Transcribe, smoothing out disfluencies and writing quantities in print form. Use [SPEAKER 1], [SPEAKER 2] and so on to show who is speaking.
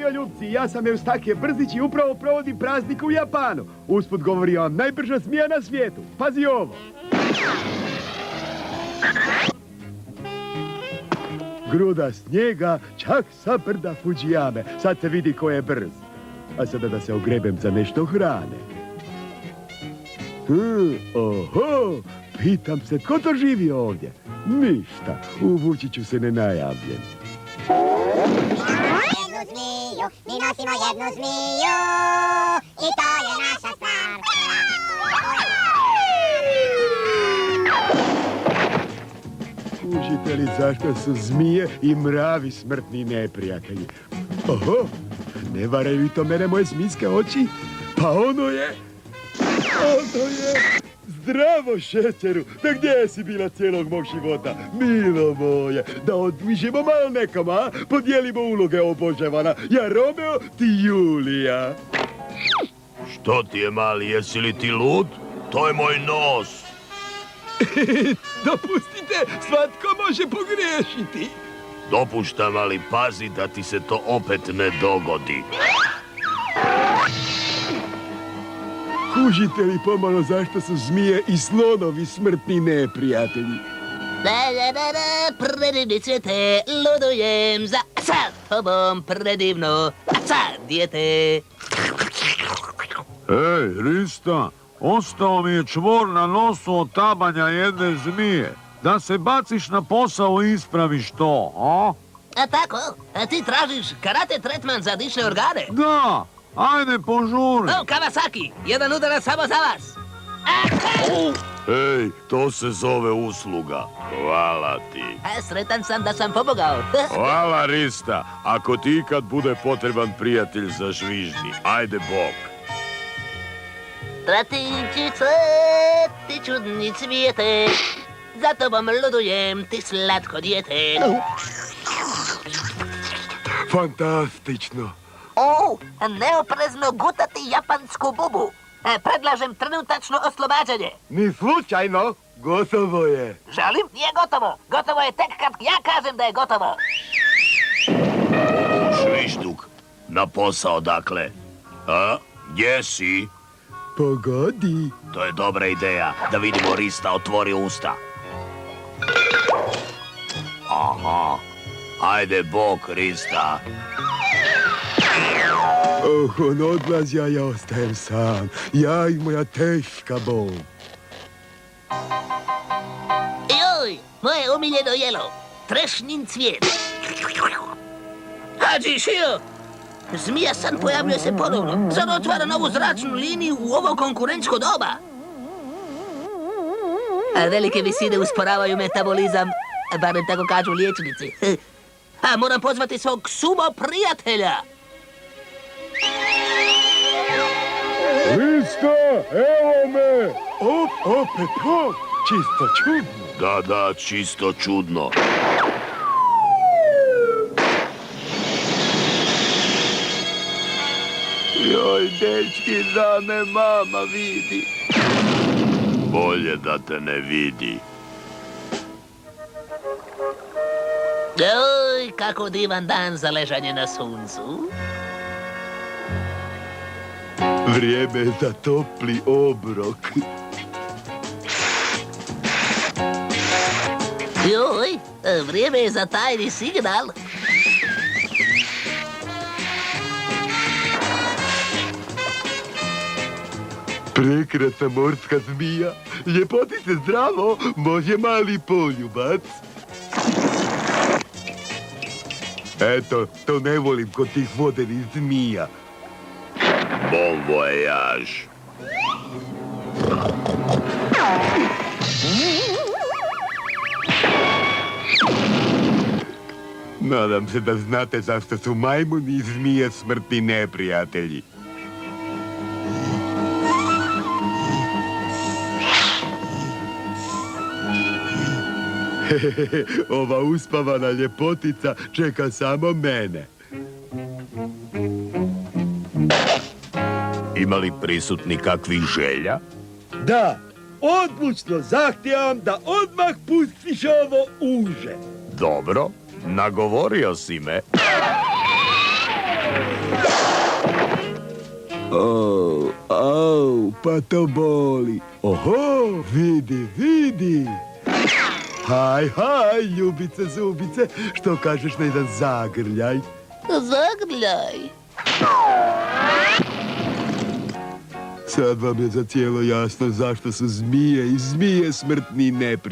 [SPEAKER 1] ljubci, ja sam Eustake Brzić i upravo provodim praznik u Japanu. Usput govori vam najbrža zmija na svijetu. Pazi ovo. Gruda snijega čak sa brda Fujiyame. Sad se vidi ko je brz. A sada da se ogrebem za nešto hrane. Oho, pitam se tko to živi ovdje. Ništa, uvući ću se nenajavljen.
[SPEAKER 2] Jednu zmiju, mi nosimo jednu zmiju i to je naša stvar.
[SPEAKER 1] Kužite li zašto su zmije i mravi smrtni neprijatelji? Oho, ne varaju i to mene moje zmijske oči? Pa ono je... Zdravo, Šećeru! Da gdje si bila cijelog mog života? Milo moje, da odvižemo malo nekom, a? Podijelimo uloge obožavana. Ja Romeo, ti Julija.
[SPEAKER 3] Što ti je, mali, jesi li ti lud? To je moj nos.
[SPEAKER 1] Dopustite, svatko može pogriješiti.
[SPEAKER 3] Dopuštam, ali pazi da ti se to opet ne dogodi.
[SPEAKER 1] Kužite li pomalo zašto su zmije i slonovi smrtni neprijatelji?
[SPEAKER 4] Predivni cvijete, ludujem za tobom predivno, dijete.
[SPEAKER 5] Ej, Rista, ostao mi je čvor na nosu od tabanja jedne zmije. Da se baciš na posao i ispraviš to, a?
[SPEAKER 4] A tako? A ti tražiš karate tretman za dišne organe?
[SPEAKER 5] Da, ajde požuri.
[SPEAKER 4] O, Kawasaki, jedan udarac samo za vas.
[SPEAKER 3] Ej, to se zove usluga. Hvala ti.
[SPEAKER 4] Sretan sam da sam pomogao.
[SPEAKER 3] Hvala, Rista. Ako ti ikad bude potreban prijatelj za žviždi, ajde bok.
[SPEAKER 4] Pratim ću se, ti čudni cvijete, za tobom ludujem, ti slatko dijete.
[SPEAKER 1] Fantastično.
[SPEAKER 4] Neoprezno gutati japansku bubu. Predlažem trenutačno oslobađanje.
[SPEAKER 1] Ni slučajno, gotovo je.
[SPEAKER 4] Žalim, nije gotovo. Gotovo je tek kad ja kažem da je gotovo.
[SPEAKER 3] Švištuk, na posao dakle. A, gdje si?
[SPEAKER 1] Pogodi.
[SPEAKER 3] To je dobra ideja, da vidimo Rista otvori usta. Aha, ajde bok, Rista.
[SPEAKER 1] On odlazi, a ja ostajem sam. Ja i moja teška bol.
[SPEAKER 4] Joj, moje omiljeno jelo. Trešnin cvijet. Hadži Šio! Zmija san pojavljuje se ponovno. Sad otvara novu zračnu liniju u ovo konkurentsko doba. A velike visine usporavaju metabolizam, barem tako kažu liječnici. A moram pozvati svog sumo prijatelja.
[SPEAKER 1] Rista, evo me! Opet on! Čisto čudno.
[SPEAKER 3] Da, čisto čudno. Joj, dečki, da me mama vidi. Bolje da te ne vidi.
[SPEAKER 4] Oj, kako divan dan za ležanje na suncu.
[SPEAKER 1] Vrijeme za topli obrok.
[SPEAKER 4] Joj, vrijeme je za tajni signal.
[SPEAKER 1] Prekrasna morska zmija. Ljepotice zdravo, može mali poljubac. Eto, to ne volim kod tih vodenih zmija.
[SPEAKER 3] Bon voyage.
[SPEAKER 1] Nadam se da znate zašto su majmuni i zmije smrtni neprijatelji. Ova uspavana ljepotica čeka samo mene.
[SPEAKER 3] Ima li prisutni kakvih želja?
[SPEAKER 1] Da, odlučno zahtijevam da odmah pustiš ovo uže.
[SPEAKER 3] Dobro, nagovorio si me.
[SPEAKER 1] Au, pa to boli. Oho, vidi. Haj, ljubice, zubice, što kažeš na jedan zagrljaj?
[SPEAKER 4] Zagrljaj.
[SPEAKER 1] Sad vam je za cijelo jasno zašto su zmije i zmije smrtni neprijatelji.